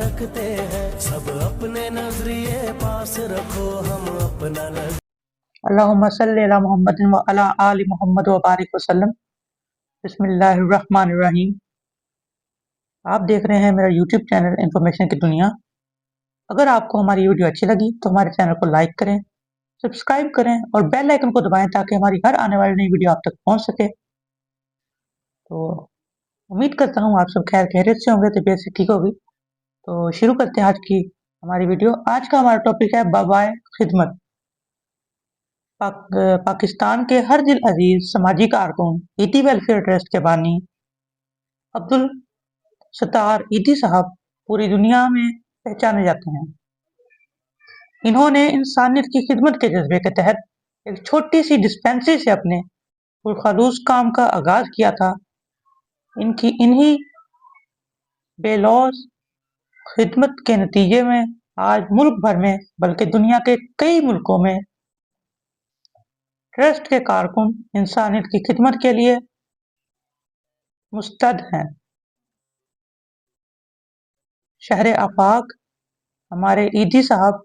रखते हैं, सब अपने नजरिए पास रखो, हम अपना अल्लाहुम्मा सल्ली अला मुहम्मदिन व अला आलि मुहम्मद व बारिक वसल्लम। बिस्मिल्लाहिर्रहमानिर्रहीम। आप देख रहे हैं मेरा यूट्यूब चैनल इन्फॉर्मेशन की दुनिया। अगर आपको हमारी वीडियो अच्छी लगी तो हमारे चैनल को लाइक करें, सब्सक्राइब करें और बेल आइकन को दबाएं ताकि हमारी हर आने वाली नई वीडियो आप तक पहुंच सके। तो उम्मीद करता हूँ आप सब खैर खैरियत से होंगे, तबीयत से ठीक होगी। तो शुरू करते हैं आज की हमारी वीडियो। आज का हमारा टॉपिक है बाबाए खिदमत। पाकिस्तान के हर दिल अजीज समाजी कारकुन ईदी वेलफेयर ट्रस्ट के बानी अब्दुल सत्तार ईदी साहब पूरी दुनिया में पहचाने जाते हैं। इन्होंने इंसानियत की खिदमत के जज्बे के तहत एक छोटी सी डिस्पेंसरी से अपने पुरखलूस काम का आगाज किया था। इन्हीं बेलौस खिदमत के नतीजे में आज मुल्क भर में बल्कि दुनिया के कई मुल्कों में ट्रस्ट के कारकुन इंसानियत की खिदमत के लिए मुस्तैद हैं। शहर आफाक हमारे ईदी साहब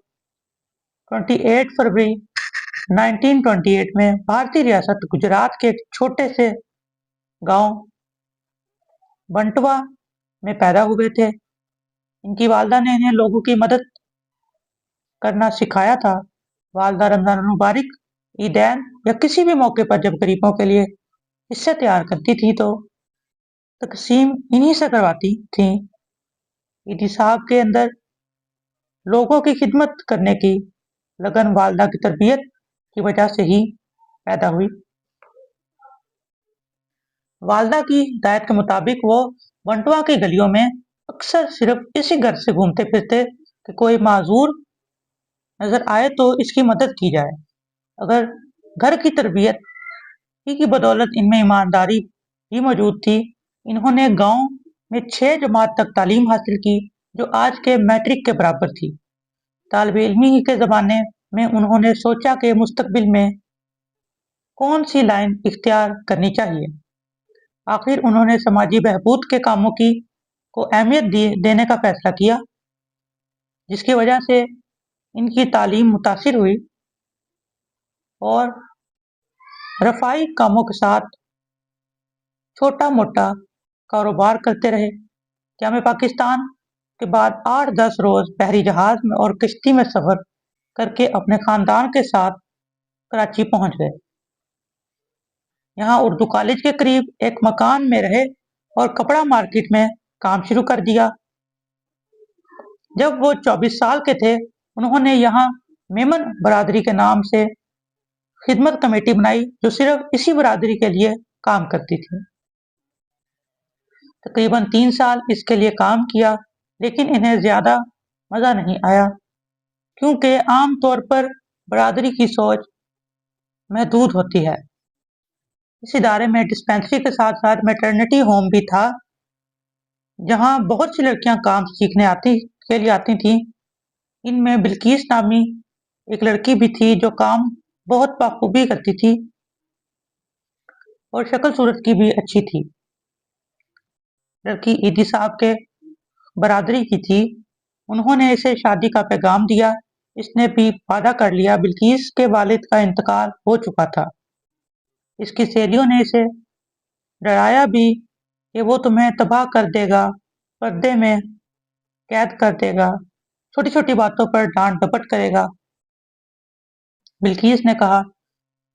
28 फरवरी 1928 में भारतीय रियासत गुजरात के एक छोटे से गांव बंटवा में पैदा हुए थे। इनकी वालदा ने इन्हें लोगों की मदद करना सिखाया था। वालदा रमजान मुबारक, ईदैन या किसी भी मौके पर जब गरीबों के लिए हिस्से तैयार करती थी तो तकसीम इन्हीं से करवाती थी। ईदी साहब के अंदर लोगों की खिदमत करने की लगन वालदा की तरबियत की वजह से ही पैदा हुई। वालदा की हिदायत के मुताबिक वो बंटवा की गलियों में अक्सर सिर्फ इसी घर से घूमते फिरते कि कोई माजूर नजर आए तो इसकी मदद की जाए। अगर घर की तरबियत ही की बदौलत इनमें ईमानदारी भी मौजूद थी। इन्होंने गांव में 6 जमात तक तालीम हासिल की, जो आज के मैट्रिक के बराबर थी। तालिब इल्मी ही के ज़माने में उन्होंने सोचा कि मुस्तकबिल में कौन सी लाइन इख्तियार करनी चाहिए। आखिर उन्होंने समाजी बहबूद के कामों को अहमियत देने का फैसला किया, जिसकी वजह से इनकी तालीम मुतासिर हुई और रफ़ाई कामों के साथ छोटा मोटा कारोबार करते रहे। जामे पाकिस्तान के बाद 8-10 रोज बहरी जहाज में और किश्ती में सफर करके अपने खानदान के साथ कराची पहुंच गए। यहाँ उर्दू कॉलेज के करीब एक मकान में रहे और कपड़ा मार्केट में काम शुरू कर दिया। जब वो 24 साल के थे, उन्होंने यहाँ मेमन बरादरी के नाम से खिदमत कमेटी बनाई, जो सिर्फ इसी बरादरी के लिए काम करती थी। तकरीबन 3 साल इसके लिए काम किया, लेकिन इन्हें ज्यादा मजा नहीं आया, क्योंकि आम तौर पर बरादरी की सोच महदूद होती है। इस इदारे में डिस्पेंसरी के साथ साथ मैटरनिटी होम भी था, जहां बहुत सी लड़कियां काम सीखने के लिए आती थीं। इनमें बिल्किस नामी एक लड़की भी थी जो काम बहुत बखूबी करती थी और शक्ल सूरत की भी अच्छी थी। लड़की ईदी साहब के बरादरी की थी। उन्होंने इसे शादी का पैगाम दिया। इसने भी वादा कर लिया। बिल्किस के वालिद का इंतकाल हो चुका था। इसकी सहेलियों ने इसे डराया भी कि वो तुम्हें तबाह कर देगा, पर्दे में कैद कर देगा, छोटी छोटी बातों पर डांट डपट करेगा। बिल्किस ने कहा,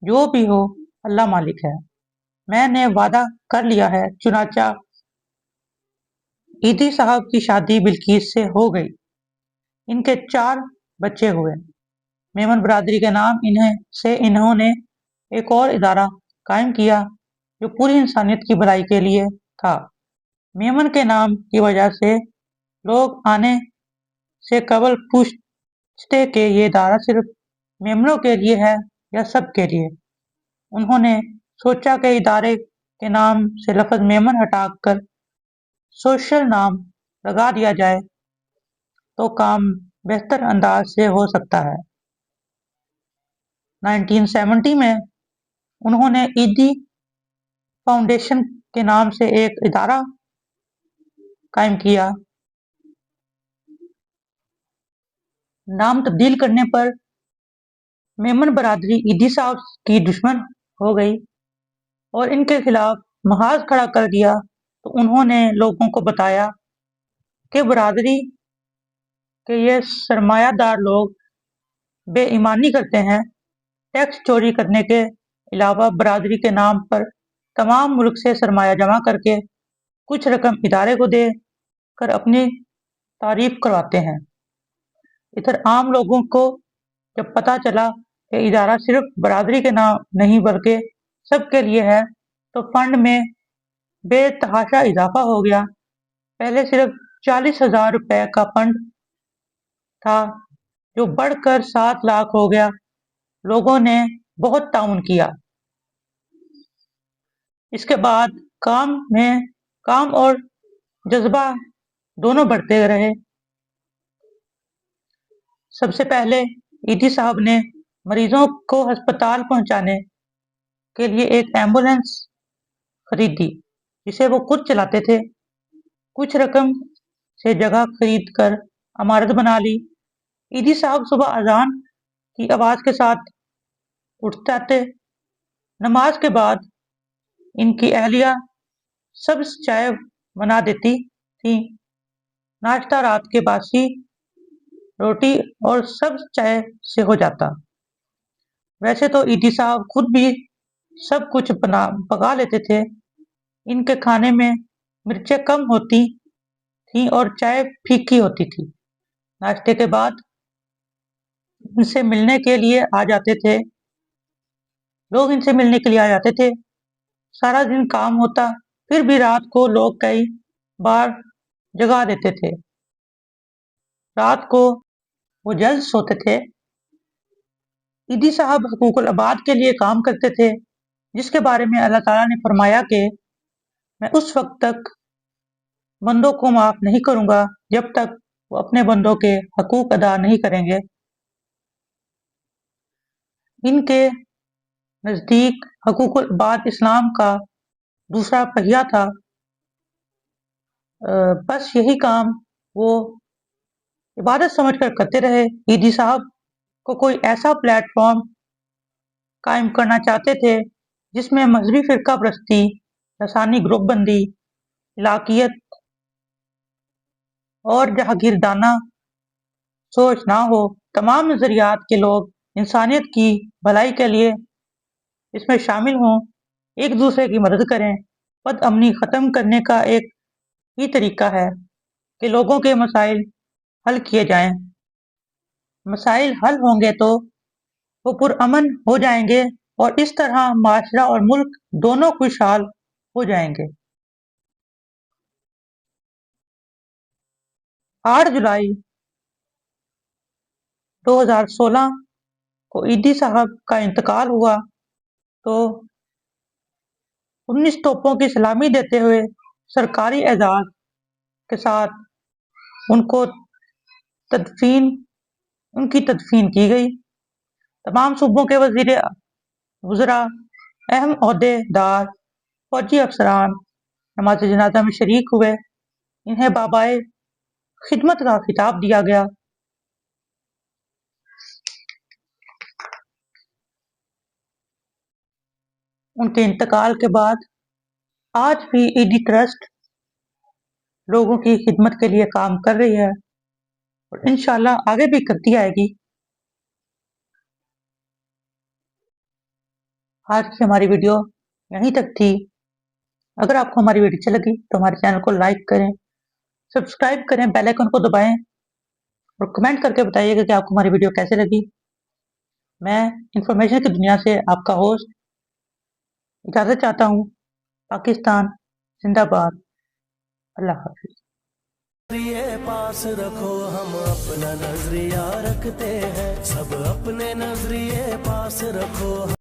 जो भी हो अल्लाह मालिक है, मैंने वादा कर लिया है। चुनाचा ईदी साहब की शादी बिल्किस से हो गई। इनके 4 बच्चे हुए। मेमन बरादरी के नाम इन्होंने एक और इदारा कायम किया जो पूरी इंसानियत की भलाई के लिए था। मेमन के नाम की वजह से लोग आने से कबल पूछते कि ये इदारा सिर्फ मेमनों के लिए है या सब के लिए। उन्होंने सोचा कि इदारे के नाम से लफ्ज मेमन हटाकर सोशल नाम लगा दिया जाए तो काम बेहतर अंदाज से हो सकता है। 1970 में उन्होंने ईदी फाउंडेशन के नाम से एक इदारा कायम किया, नाम तब्दील करने पर मेमन बरादरी ईदी साहब की दुश्मन हो गई और इनके खिलाफ महाज खड़ा कर दिया, तो उन्होंने लोगों को बताया कि बरादरी के ये सरमायादार लोग बेईमानी करते हैं। टैक्स चोरी करने के अलावा बरादरी के नाम पर तमाम मुल्क से सरमाया जमा करके कुछ रकम इदारे को दे कर अपनी तारीफ करवाते हैं। इधर आम लोगों को जब पता चला कि इदारा सिर्फ बरादरी के नाम नहीं बल्कि सबके लिए है, तो फंड में बेतहाशा इजाफा हो गया। पहले सिर्फ 40,000 रुपए का फंड था, जो बढ़कर 7 लाख हो गया। लोगों ने बहुत ताउन किया। इसके बाद काम और जज्बा दोनों बढ़ते रहे। सबसे पहले ईदी साहब ने मरीजों को अस्पताल पहुंचाने के लिए एक एम्बुलेंस खरीदी, जिसे वो खुद चलाते थे। कुछ रकम से जगह खरीद कर इमारत बना ली। ईदी साहब सुबह अजान की आवाज के साथ उठ जाते। नमाज के बाद इनकी अहलिया सब्ज चाय बना देती थी। नाश्ता रात के बासी रोटी और सब्ज चाय से हो जाता। वैसे तो ईदी साहब खुद भी सब कुछ पका लेते थे। इनके खाने में मिर्चें कम होती थी और चाय फीकी होती थी। नाश्ते के बाद इनसे मिलने के लिए आ जाते थे। लोग इनसे मिलने के लिए आ जाते थे। सारा दिन काम होता, फिर भी रात को लोग कई बार जगा देते थे। रात को वो जल्द सोते थे। ईदी साहब हकूकुल इबाद के लिए काम करते थे, जिसके बारे में अल्लाह ताला ने फरमाया कि मैं उस वक्त तक बंदों को माफ नहीं करूंगा जब तक वो अपने बंदों के हकूक अदा नहीं करेंगे। इनके नजदीक हकूकुल इबाद इस्लाम का दूसरा पहिया था। बस यही काम वो इबादत समझकर करते रहे। ईदी साहब को कोई ऐसा प्लेटफॉर्म कायम करना चाहते थे जिसमें मजहबी फिरका परस्ती, लसानी ग्रुपबंदी, इलाकियत और जहागीरदाना सोच ना हो। तमाम नजरियात के लोग इंसानियत की भलाई के लिए इसमें शामिल हों, एक दूसरे की मदद करें। बदअमनी खत्म करने का एक ही तरीका है कि लोगों के मसाइल हल किए जाएं। मसाइल हल होंगे तो वो पुरअमन हो जाएंगे और इस तरह माशरा और मुल्क दोनों खुशहाल हो जाएंगे। 8 जुलाई 2016 को ईदी साहब का इंतकाल हुआ, तो 19 तोपों की सलामी देते हुए सरकारी एजाज के साथ उनकी तदफीन की गई। तमाम सूबों के वज़रा, अहम ओहदेदार, फौजी अफसरान नमाज जनाजा में शरीक हुए। इन्हें बाबाए खिदमत का खिताब दिया गया। उनके इंतकाल के बाद आज भी ईदी ट्रस्ट लोगों की खिदमत के लिए काम कर रही है और इंशाल्लाह आगे भी करती आएगी। आज की हमारी वीडियो यहीं तक थी। अगर आपको हमारी वीडियो अच्छी लगी तो हमारे चैनल को लाइक करें, सब्सक्राइब करें, बेल आइकन को दबाएं और कमेंट करके बताइएगा कि आपको हमारी वीडियो कैसे लगी। मैं इंफॉर्मेशन की दुनिया से आपका होस्ट इजाज़त चाहता हूँ। पाकिस्तान जिंदाबाद। अल्लाह हाफिज। नजरिए पास रखो, हम अपना नजरिया रखते हैं। सब अपने नजरिए पास रखो।